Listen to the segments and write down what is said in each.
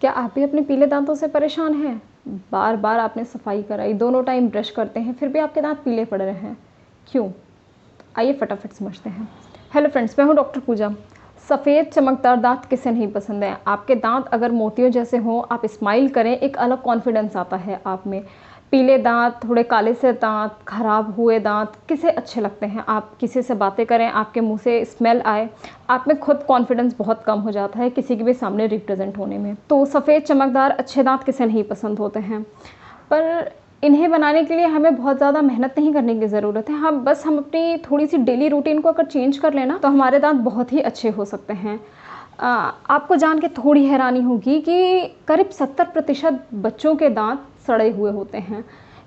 क्या आप भी अपने पीले दांतों से परेशान हैं? बार बार आपने सफाई कराई, दोनों टाइम ब्रश करते हैं, फिर भी आपके दांत पीले पड़ रहे हैं, क्यों? आइए फटाफट समझते हैं। हेलो फ्रेंड्स, मैं हूं डॉक्टर पूजा। सफ़ेद चमकदार दांत किसे नहीं पसंद है? आपके दांत अगर मोतियों जैसे हों, आप स्माइल करें, एक अलग कॉन्फिडेंस आता है आप में। पीले दांत, थोड़े काले से दांत, खराब हुए दांत किसे अच्छे लगते हैं? आप किसी से बातें करें, आपके मुंह से स्मेल आए, आप में खुद कॉन्फिडेंस बहुत कम हो जाता है किसी के भी सामने रिप्रेजेंट होने में। तो सफ़ेद चमकदार अच्छे दांत किसे नहीं पसंद होते हैं? पर इन्हें बनाने के लिए हमें बहुत ज़्यादा मेहनत नहीं करने की ज़रूरत है। हम अपनी थोड़ी-सी डेली रूटीन को अगर चेंज कर लें ना, तो हमारे दांत बहुत ही अच्छे हो सकते हैं। आपको जान के थोड़ी हैरानी होगी कि करीब 70% बच्चों के दांत सड़े हुए होते हैं,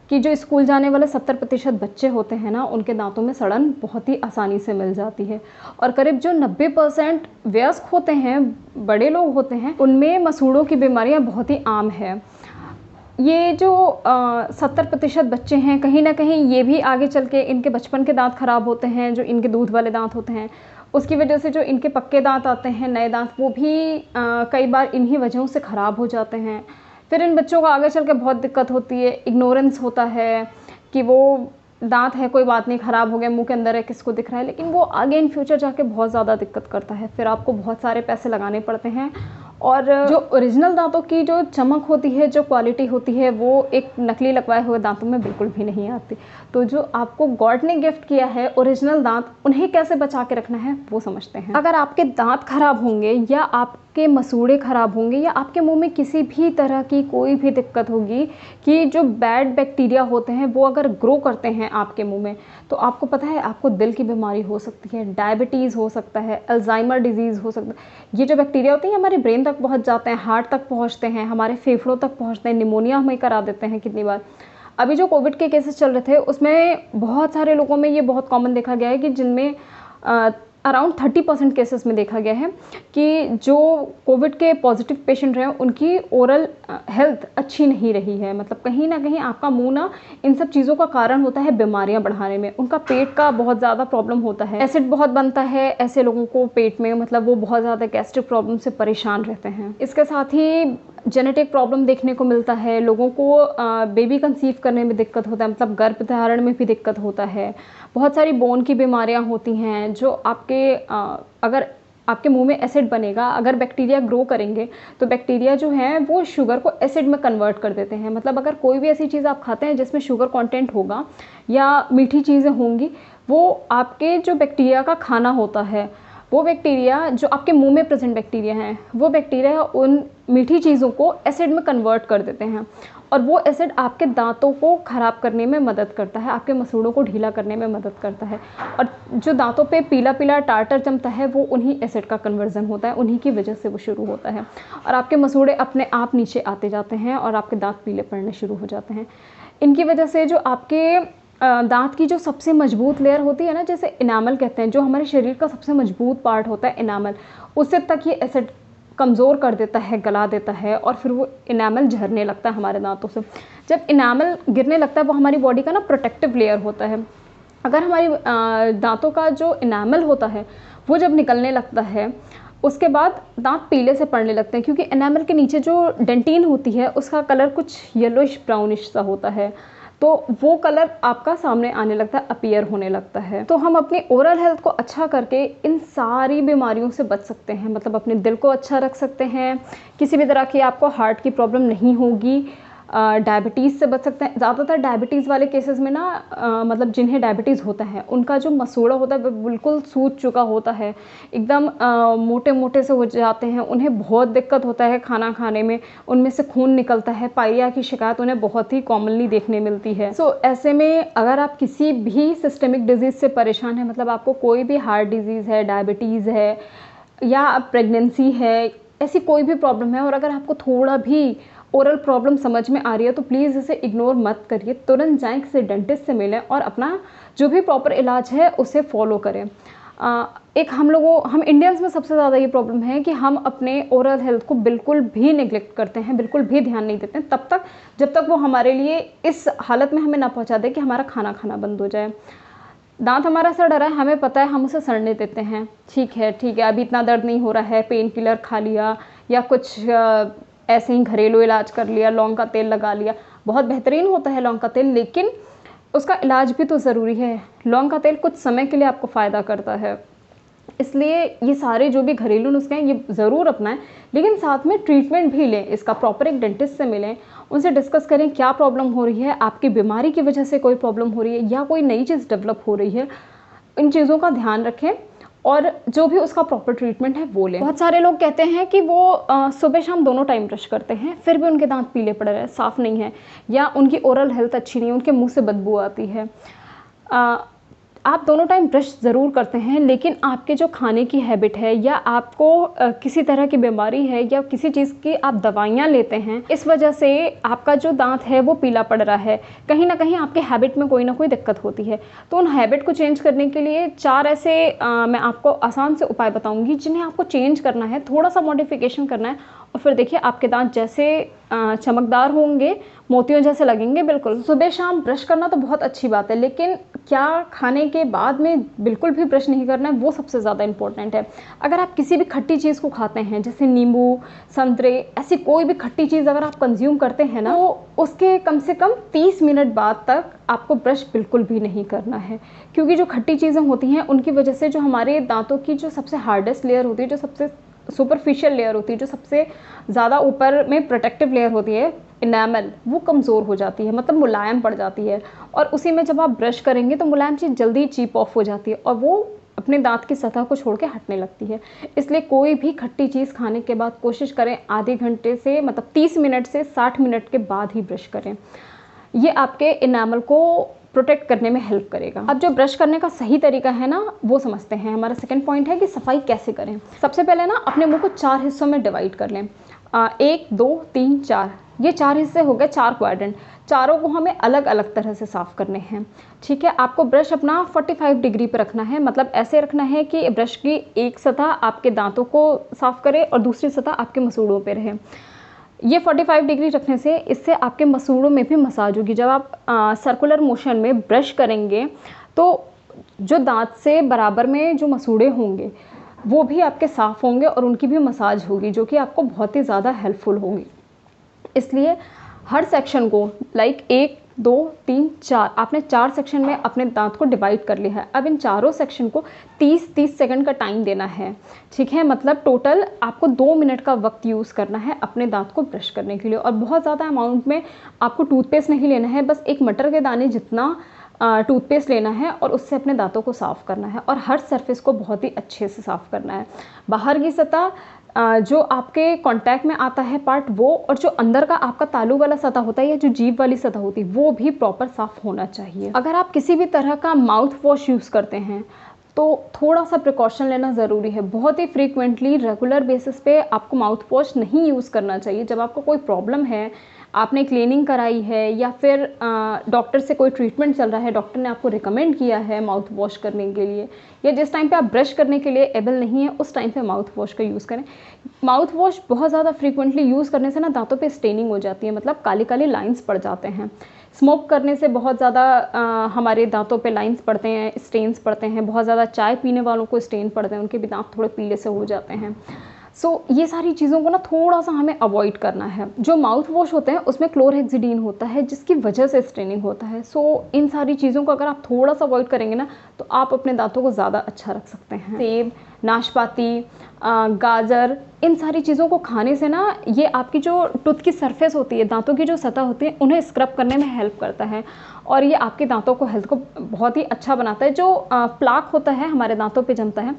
कि जो स्कूल जाने वाले 70% बच्चे होते हैं ना, उनके दांतों में सड़न बहुत ही आसानी से मिल जाती है। और करीब जो 90% वयस्क होते हैं, बड़े लोग होते हैं, उनमें मसूड़ों की बीमारियाँ बहुत ही आम है। ये जो 70% बच्चे हैं, कहीं न कहीं ये भी आगे चल के इनके बचपन के दाँत ख़राब होते हैं, जो इनके दूध वाले दाँत होते हैं। उसकी वजह से जो इनके पक्के दाँत आते हैं, नए दाँत, वो भी कई बार इन्हीं वजहों से ख़राब हो जाते हैं। फिर इन बच्चों को आगे चल के बहुत दिक्कत होती है, इग्नोरेंस होता है कि वो दाँत है, कोई बात नहीं, ख़राब हो गया, मुँह के अंदर है, किसको दिख रहा है, लेकिन वो आगे इन फ्यूचर जाके बहुत ज़्यादा दिक्कत करता है। फिर आपको बहुत सारे पैसे लगाने पड़ते हैं और जो ओरिजिनल दाँतों की जो चमक होती है, जो क्वालिटी होती है, वो एक नकली लगवाए हुए दाँतों में बिल्कुल भी नहीं आती। तो जो आपको गॉड ने गिफ्ट किया है ओरिजिनल दाँत, उन्हें कैसे बचा के रखना है वो समझते हैं। अगर आपके दाँत खराब होंगे या आपके मसूड़े खराब होंगे या आपके मुँह में किसी भी तरह की कोई भी दिक्कत होगी कि जो बैड बैक्टीरिया होते हैं वो अगर ग्रो करते हैं आपके मुँह में, तो आपको पता है आपको दिल की बीमारी हो सकती है, डायबिटीज़ हो सकता है, अल्ज़ाइमर डिज़ीज़ हो सकता है। ये जो बैक्टीरिया होते हैं हमारे ब्रेन तक पहुँच जाते हैं, हार्ट तक पहुँचते हैं, हमारे फेफड़ों तक पहुँचते हैं, निमोनिया हमें करा देते हैं कितनी बार। अभी जो कोविड के केसेस चल रहे थे उसमें बहुत सारे लोगों में ये बहुत कॉमन देखा गया है कि जिनमें अराउंड 30% केसेस में देखा गया है कि जो कोविड के पॉजिटिव पेशेंट रहे उनकी ओरल हेल्थ अच्छी नहीं रही है। मतलब कहीं ना कहीं आपका मुंह ना इन सब चीज़ों का कारण होता है बीमारियां बढ़ाने में। उनका पेट का बहुत ज़्यादा प्रॉब्लम होता है, एसिड बहुत बनता है ऐसे लोगों को पेट में, मतलब वो बहुत ज़्यादा गैस्ट्रिक प्रॉब्लम से परेशान रहते हैं। इसके साथ ही जेनेटिक प्रॉब्लम देखने को मिलता है, लोगों को बेबी कंसीव करने में दिक्कत होता है, मतलब गर्भधारण में भी दिक्कत होता है। बहुत सारी बोन की बीमारियां होती हैं जो अगर आपके मुंह में एसिड बनेगा, अगर बैक्टीरिया ग्रो करेंगे तो बैक्टीरिया जो हैं वो शुगर को एसिड में कन्वर्ट कर देते हैं। मतलब अगर कोई भी ऐसी चीज़ आप खाते हैं जिसमें शुगर कंटेंट होगा या मीठी चीज़ें होंगी, वो आपके जो बैक्टीरिया का खाना होता है, वो बैक्टीरिया जो आपके मुंह में प्रेजेंट बैक्टीरिया हैं, वो बैक्टीरिया उन मीठी चीज़ों को एसिड में कन्वर्ट कर देते हैं और वो एसिड आपके दांतों को ख़राब करने में मदद करता है, आपके मसूड़ों को ढीला करने में मदद करता है। और जो दांतों पे पीला पीला टार्टर जमता है वो उन्हीं एसिड का कन्वर्जन होता है, उन्हीं की वजह से वो शुरू होता है और आपके मसूड़े अपने आप नीचे आते जाते हैं और आपके दांत पीले पड़ने शुरू हो जाते हैं। इनकी वजह से जो आपके दांत की जो सबसे मजबूत लेयर होती है ना, जैसे इनामल कहते हैं, जो हमारे शरीर का सबसे मजबूत पार्ट होता है इनामल, उससे तक ये एसिड कमज़ोर कर देता है, गला देता है और फिर वो इनामल झरने लगता है हमारे दांतों से। जब इनामल गिरने लगता है, वो हमारी बॉडी का ना प्रोटेक्टिव लेयर होता है। अगर हमारी दांतों का जो इनामल होता है वो जब निकलने लगता है, उसके बाद दांत पीले से पड़ने लगते हैं, क्योंकि एनामल के नीचे जो डेंटिन होती है उसका कलर कुछ येलोइश ब्राउनिश सा होता है, तो वो कलर आपका सामने आने लगता है, अपीयर होने लगता है। तो हम अपनी ओरल हेल्थ को अच्छा करके इन सारी बीमारियों से बच सकते हैं। मतलब अपने दिल को अच्छा रख सकते हैं, किसी भी तरह की आपको हार्ट की प्रॉब्लम नहीं होगी, डायबिटीज़ से बच सकते हैं। ज़्यादातर डायबिटीज़ वाले केसेस में ना मतलब जिन्हें डायबिटीज़ होता है उनका जो मसूड़ा होता है वो बिल्कुल सूज चुका होता है, एकदम मोटे मोटे से हो जाते हैं, उन्हें बहुत दिक्कत होता है खाना खाने में, उनमें से खून निकलता है, पायरिया की शिकायत उन्हें बहुत ही कॉमनली देखने मिलती है। सो ऐसे में अगर आप किसी भी सिस्टमिक डिजीज़ से परेशान हैं, मतलब आपको कोई भी हार्ट डिजीज़ है, डायबिटीज़ है या प्रेगनेंसी है, ऐसी कोई भी प्रॉब्लम है और अगर आपको थोड़ा भी ओरल प्रॉब्लम समझ में आ रही है तो प्लीज़ इसे इग्नोर मत करिए, तुरंत जाएं किसी डेंटिस्ट से मिलें और अपना जो भी प्रॉपर इलाज है उसे फॉलो करें। एक हम इंडियंस में सबसे ज़्यादा ये प्रॉब्लम है कि हम अपने ओरल हेल्थ को बिल्कुल भी नेग्लेक्ट करते हैं, बिल्कुल भी ध्यान नहीं देते हैं तब तक जब तक वो हमारे लिए इस हालत में हमें ना पहुंचा दे कि हमारा खाना खाना बंद हो जाए। दांत हमारा सड़ रहा है, हमें पता है, हम उसे सड़ने देते हैं, ठीक है अभी इतना दर्द नहीं हो रहा है, पेन किलर खा लिया या कुछ ऐसे ही घरेलू इलाज कर लिया, लौंग का तेल लगा लिया, बहुत बेहतरीन होता है लौंग का तेल, लेकिन उसका इलाज भी तो ज़रूरी है। लौंग का तेल कुछ समय के लिए आपको फ़ायदा करता है, इसलिए ये सारे जो भी घरेलू नुस्खे हैं ये ज़रूर अपनाएं, लेकिन साथ में ट्रीटमेंट भी लें। इसका प्रॉपर एक डेंटिस्ट से मिलें, उनसे डिस्कस करें क्या प्रॉब्लम हो रही है, आपकी बीमारी की वजह से कोई प्रॉब्लम हो रही है या कोई नई चीज़ डेवलप हो रही है। इन चीज़ों का ध्यान रखें और जो भी उसका प्रॉपर ट्रीटमेंट है वो लें। बहुत सारे लोग कहते हैं कि वो सुबह शाम दोनों टाइम ब्रश करते हैं, फिर भी उनके दांत पीले पड़ रहे हैं, साफ़ नहीं है, या उनकी ओरल हेल्थ अच्छी नहीं है, उनके मुंह से बदबू आती है। आप दोनों टाइम ब्रश ज़रूर करते हैं, लेकिन आपके जो खाने की हैबिट है या आपको किसी तरह की बीमारी है या किसी चीज़ की आप दवाइयाँ लेते हैं, इस वजह से आपका जो दांत है वो पीला पड़ रहा है। कहीं ना कहीं आपके हैबिट में कोई ना कोई दिक्कत होती है। तो उन हैबिट को चेंज करने के लिए 4 ऐसे मैं आपको आसान से उपाय बताऊँगी जिन्हें आपको चेंज करना है, थोड़ा सा मॉडिफिकेशन करना है, और फिर देखिए आपके दांत जैसे चमकदार होंगे, मोतियों जैसे लगेंगे। बिल्कुल सुबह शाम ब्रश करना तो बहुत अच्छी बात है, लेकिन क्या खाने के बाद में बिल्कुल भी ब्रश नहीं करना है, वो सबसे ज़्यादा इम्पोर्टेंट है। अगर आप किसी भी खट्टी चीज़ को खाते हैं, जैसे नींबू, संतरे, ऐसी कोई भी खट्टी चीज़ अगर आप कंज्यूम करते हैं ना, तो उसके कम से कम 30 मिनट बाद तक आपको ब्रश बिल्कुल भी नहीं करना है, क्योंकि जो खट्टी चीज़ें होती हैं उनकी वजह से जो हमारे दांतों की जो सबसे हार्डेस्ट लेयर होती है, जो सबसे सुपरफिशियल लेयर होती है, जो सबसे ज़्यादा ऊपर में प्रोटेक्टिव लेयर होती है, इनामल, वो कमज़ोर हो जाती है, मतलब मुलायम पड़ जाती है। और उसी में जब आप ब्रश करेंगे तो मुलायम चीज़ जल्दी चीप ऑफ हो जाती है और वो अपने दांत की सतह को छोड़ के हटने लगती है। इसलिए कोई भी खट्टी चीज़ खाने के बाद कोशिश करें आधे घंटे से, मतलब 30 मिनट से 60 मिनट के बाद ही ब्रश करें। ये आपके इनामल को प्रोटेक्ट करने में हेल्प करेगा। अब जो ब्रश करने का सही तरीका है ना, वो समझते हैं। हमारा सेकंड पॉइंट है कि सफाई कैसे करें। सबसे पहले ना अपने मुंह को 4 हिस्सों में डिवाइड कर लें। 1, 2, 3, 4, ये 4 हिस्से हो गए, 4 क्वाड्रेंट। चारों को हमें अलग अलग तरह से साफ़ करने हैं। ठीक है, आपको ब्रश अपना 45 डिग्री पर रखना है, मतलब ऐसे रखना है कि ब्रश की एक सतह आपके दांतों को साफ़ करे और दूसरी सतह आपके मसूड़ों पे रहे। ये 45 डिग्री रखने से इससे आपके मसूड़ों में भी मसाज होगी। जब आप सर्कुलर मोशन में ब्रश करेंगे तो जो दांत से बराबर में जो मसूड़े होंगे वो भी आपके साफ़ होंगे और उनकी भी मसाज होगी, जो कि आपको बहुत ही ज़्यादा हेल्पफुल होगी। इसलिए हर सेक्शन को 1, 2, 3, 4 आपने 4 सेक्शन में अपने दांत को डिवाइड कर लिया है। अब इन चारों सेक्शन को 30-30 सेकंड का टाइम देना है। ठीक है, मतलब टोटल आपको 2 मिनट का वक्त यूज़ करना है अपने दांत को ब्रश करने के लिए। और बहुत ज़्यादा अमाउंट में आपको टूथपेस्ट नहीं लेना है, बस एक मटर के दाने जितना टूथपेस्ट लेना है और उससे अपने दांतों को साफ़ करना है और हर सरफेस को बहुत ही अच्छे से साफ़ करना है। बाहर की सतह जो आपके कांटेक्ट में आता है पार्ट वो, और जो अंदर का आपका तालू वाला सतह होता है या जो जीभ वाली सतह होती है वो भी प्रॉपर साफ़ होना चाहिए। अगर आप किसी भी तरह का माउथ वॉश यूज़ करते हैं तो थोड़ा सा प्रिकॉशन लेना ज़रूरी है। बहुत ही फ्रीक्वेंटली रेगुलर बेसिस पे आपको माउथ वॉश नहीं यूज़ करना चाहिए। जब आपको कोई प्रॉब्लम है, आपने क्लीनिंग कराई है या फिर डॉक्टर से कोई ट्रीटमेंट चल रहा है, डॉक्टर ने आपको रिकमेंड किया है माउथ वॉश करने के लिए, या जिस टाइम पे आप ब्रश करने के लिए एबल नहीं है उस टाइम पे माउथ वॉश का यूज़ करें। माउथ वॉश बहुत ज़्यादा फ्रीक्वेंटली यूज़ करने से ना दांतों पे स्टेनिंग हो जाती है, मतलब काली काली लाइंस पड़ जाते हैं। स्मोक करने से बहुत ज़्यादा हमारे दांतों पे लाइंस पड़ते हैं, स्टेन्स पड़ते हैं। बहुत ज़्यादा चाय पीने वालों को स्टेन पड़ते हैं, उनके भी दांत थोड़े पीले से हो जाते हैं। सो ये सारी चीज़ों को ना थोड़ा सा हमें अवॉइड करना है। जो माउथ वॉश होते हैं उसमें क्लोरहेक्सिडीन होता है जिसकी वजह से स्ट्रेनिंग होता है। सो इन सारी चीज़ों को अगर आप थोड़ा सा अवॉइड करेंगे ना तो आप अपने दांतों को ज़्यादा अच्छा रख सकते हैं। सेब, नाशपाती, गाजर, इन सारी चीज़ों को खाने से ना ये आपकी जो टूथ की सरफेस होती है, दांतों की जो सतह होती है, उन्हें स्क्रब करने में हेल्प करता है और ये आपके दांतों को हेल्थ को बहुत ही अच्छा बनाता है। जो प्लाक होता है हमारे दांतों पे जमता है,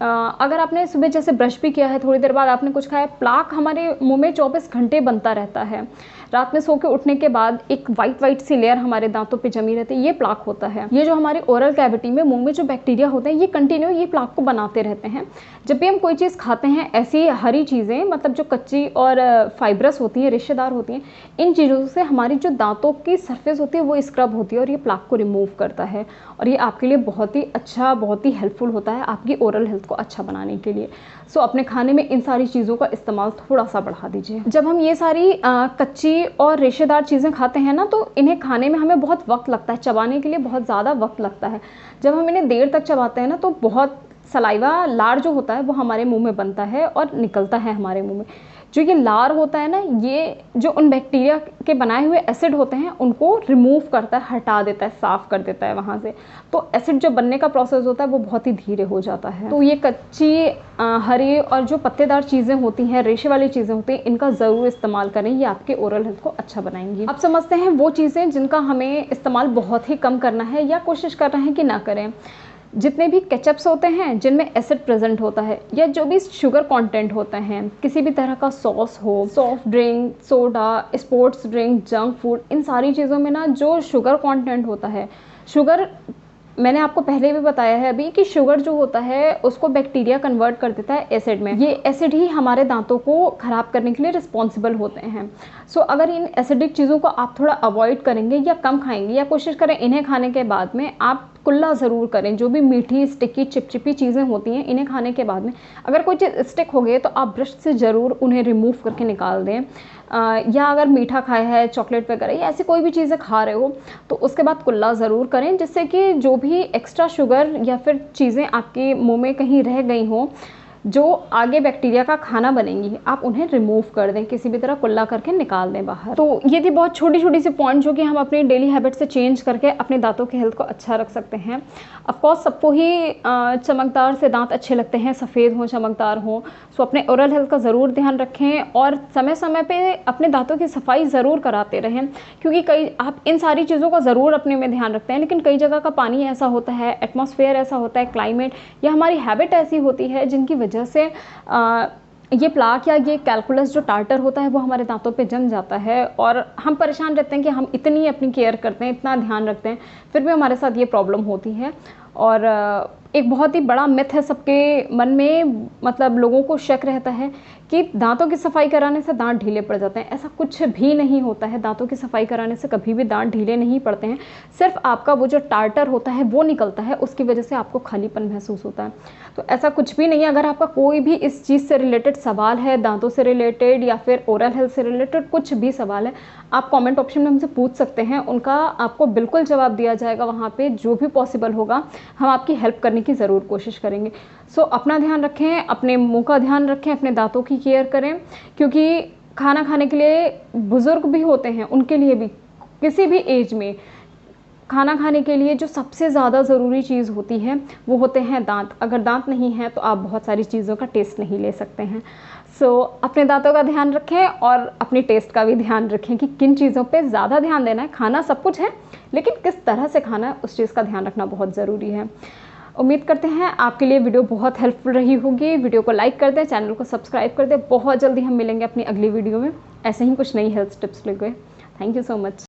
अगर आपने सुबह जैसे ब्रश भी किया है, थोड़ी देर बाद आपने कुछ खाया, प्लाक हमारे मुंह में 24 घंटे बनता रहता है। रात में सो के उठने के बाद एक वाइट सी लेयर हमारे दांतों पे जमी रहती है, ये प्लाक होता है। ये जो हमारी ओरल कैविटी में मुंह में जो बैक्टीरिया होते हैं ये कंटिन्यू ये प्लाक को बनाते रहते हैं। जब भी हम कोई चीज़ खाते हैं, ऐसी हरी चीज़ें, मतलब जो कच्ची और फाइब्रस होती हैं, रेशेदार होती हैं, इन चीज़ों से हमारी जो दांतों की सरफेस होती है वो स्क्रब होती है और ये प्लाक को रिमूव करता है और ये आपके लिए बहुत ही अच्छा, बहुत ही हेल्पफुल होता है आपकी ओरल हेल्थ को अच्छा बनाने के लिए। सो अपने खाने में इन सारी चीज़ों का इस्तेमाल थोड़ा सा बढ़ा दीजिए। जब हम ये सारी कच्ची और रेशेदार चीज़ें खाते हैं ना तो इन्हें खाने में हमें बहुत वक्त लगता है, चबाने के लिए बहुत ज़्यादा वक्त लगता है। जब हम इन्हें देर तक चबाते हैं ना तो बहुत सलाइवा, लार जो होता है वो हमारे मुंह में बनता है और निकलता है हमारे मुंह में। जो ये लार होता है ना, ये जो उन बैक्टीरिया के बनाए हुए एसिड होते हैं उनको रिमूव करता है, हटा देता है, साफ़ कर देता है वहाँ से। तो एसिड जो बनने का प्रोसेस होता है वो बहुत ही धीरे हो जाता है। तो ये कच्ची हरी और जो पत्तेदार चीज़ें होती हैं, रेशे वाली चीज़ें होती हैं, इनका ज़रूर इस्तेमाल करें, ये आपके ओरल हेल्थ को अच्छा बनाएंगी। अब समझते हैं वो चीज़ें जिनका हमें इस्तेमाल बहुत ही कम करना है या कोशिश कर रहे हैं कि ना करें। जितने भी केचप्स होते हैं जिनमें एसिड प्रेजेंट होता है, या जो भी शुगर कंटेंट होते हैं, किसी भी तरह का सॉस हो, soft drink, soda, sports drink, junk food, इन सारी चीज़ों में ना जो शुगर कंटेंट होता है, शुगर मैंने आपको पहले भी बताया है अभी कि शुगर जो होता है उसको बैक्टीरिया कन्वर्ट कर देता है एसिड में। ये एसिड ही हमारे दांतों को ख़राब करने के लिए रिस्पॉन्सिबल होते हैं। सो अगर इन एसिडिक चीज़ों को आप थोड़ा अवॉइड करेंगे या कम खाएंगे, या कोशिश करें इन्हें खाने के बाद में आप कुल्ला ज़रूर करें। जो भी मीठी, स्टिकी, चिपचिपी चीज़ें होती हैं, इन्हें खाने के बाद में अगर कोई चीज़ स्टिक हो गई तो आप ब्रश से ज़रूर उन्हें रिमूव करके निकाल दें। या अगर मीठा खाया है, चॉकलेट वगैरह या ऐसी कोई भी चीज़ें खा रहे हो तो उसके बाद कुल्ला ज़रूर करें, जिससे कि जो भी एक्स्ट्रा शुगर या फिर चीज़ें आपके मुंह में कहीं रह गई हों जो आगे बैक्टीरिया का खाना बनेंगी, आप उन्हें रिमूव कर दें, किसी भी तरह कुल्ला करके निकाल दें बाहर। तो ये थी बहुत छोटी छोटी सी पॉइंट जो कि हम अपनी डेली हैबिट से चेंज करके अपने दांतों की हेल्थ को अच्छा रख सकते हैं। ऑफकोर्स सबको ही चमकदार से दांत अच्छे लगते हैं, सफ़ेद हों, चमकदार हों। सो अपने ओरल हेल्थ का ज़रूर ध्यान रखें और समय समय पे अपने दांतों की सफाई ज़रूर कराते रहें, क्योंकि कई आप इन सारी चीज़ों का ज़रूर अपने में ध्यान रखते हैं, लेकिन कई जगह का पानी ऐसा होता है, एटमॉस्फेयर ऐसा होता है, क्लाइमेट या हमारी हैबिट ऐसी होती है जिनकी वजह से ये प्लाक या ये कैलकुलस जो टार्टर होता है वो हमारे दांतों पे जम जाता है, और हम परेशान रहते हैं कि हम इतनी अपनी केयर करते हैं, इतना ध्यान रखते हैं, फिर भी हमारे साथ ये प्रॉब्लम होती है। और एक बहुत ही बड़ा मिथ है सबके मन में, मतलब लोगों को शक रहता है कि दांतों की सफाई कराने से दांत ढीले पड़ जाते हैं। ऐसा कुछ भी नहीं होता है, दांतों की सफाई कराने से कभी भी दांत ढीले नहीं पड़ते हैं। सिर्फ आपका वो जो टार्टर होता है वो निकलता है, उसकी वजह से आपको खालीपन महसूस होता है। तो ऐसा कुछ भी नहीं है। अगर आपका कोई भी इस चीज़ से रिलेटेड सवाल है, दांतों से रिलेटेड या फिर ओरल हेल्थ से रिलेटेड कुछ भी सवाल है, आप कमेंट ऑप्शन में हमसे पूछ सकते हैं। उनका आपको बिल्कुल जवाब दिया जाएगा, वहाँ पे जो भी पॉसिबल होगा हम आपकी हेल्प करने की ज़रूर कोशिश करेंगे। सो अपना ध्यान रखें, अपने मुंह का ध्यान रखें, अपने दांतों की केयर करें, क्योंकि खाना खाने के लिए बुज़ुर्ग भी होते हैं, उनके लिए भी किसी भी एज में खाना खाने के लिए जो सबसे ज़्यादा ज़रूरी चीज़ होती है वो होते हैं दांत। अगर दांत नहीं है तो आप बहुत सारी चीज़ों का टेस्ट नहीं ले सकते हैं। सो अपने दांतों का ध्यान रखें और अपने टेस्ट का भी ध्यान रखें कि किन चीज़ों पे ज़्यादा ध्यान देना है। खाना सब कुछ है, लेकिन किस तरह से खाना है उस चीज़ का ध्यान रखना बहुत ज़रूरी है। उम्मीद करते हैं आपके लिए वीडियो बहुत हेल्पफुल रही होगी। वीडियो को लाइक कर दें, चैनल को सब्सक्राइब कर दें। बहुत जल्दी हम मिलेंगे अपनी अगली वीडियो में ऐसे ही कुछ नई हेल्थ टिप्स लेके। Thank you so much.